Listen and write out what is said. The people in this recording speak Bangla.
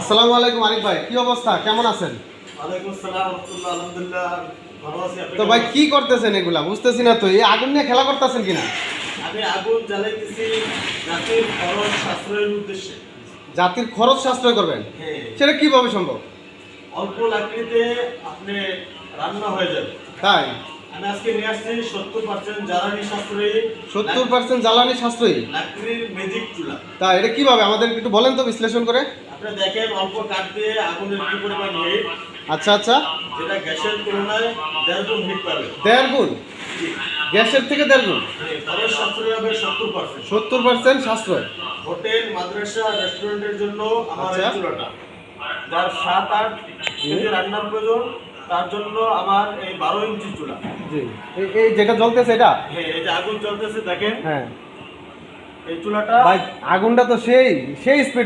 আসসালামু আলাইকুম আরিফ ভাই, কি অবস্থা, কেমন আছেন? ওয়ালাইকুম আসসালাম রাহমাতুল্লাহ, আলহামদুলিল্লাহ ভালো আছি। আপনি তো ভাই কি করতেছেন এগুলা বুঝতেছি না তো, এই আগুন নিয়ে খেলা করতেছেন কিনা? আমি আগুন জ্বালাইতেছি জাতির খরচ সাশ্রয়ের উদ্দেশ্যে। জাতির খরচ সাশ্রয় করবেন, হ্যাঁ, সেটা কিভাবে সম্ভব? অল্প লাকড়িতে আপনি রান্না হয়ে যাবে। তাই আমি আজকে নিয়ে আসছি 70% জ্বালানি সাশ্রয়ী 70% জ্বালানি সাশ্রয়ী। লাকড়ির ম্যাজিক চুলা। তা এটা কিভাবে আমাদের একটু বলেন তো বিশ্লেষণ করে। আপনি দেখেন অল্প কাঠ দিয়ে আগুনের কি পরিমাণ হিট, আচ্ছা আচ্ছা, যেটা গ্যাসের তুলনায় 1.5 গুণ হিট পাবে। 1.5 গুণ, গ্যাসের থেকে 1.5 গুণ। খরচ সাশ্রয় হবে 70%। 70% সাশ্রয়। হোটেল, মাদ্রাসা, রেস্টুরেন্টের জন্য আমার এই আচ্ছা। চুলাটা, যার 7-8 কেজি রান্নার প্রয়োজন, তার জন্য আমার এই 12 ইঞ্চি চুলা। জি, এই যেটা জ্বলতেছে এটা। হ্যাঁ, এই যে আগুন জ্বলতেছে দেখেন, হ্যাঁ এই চুলাটা ভাই, আগুনটা তো সেই সেই স্পিড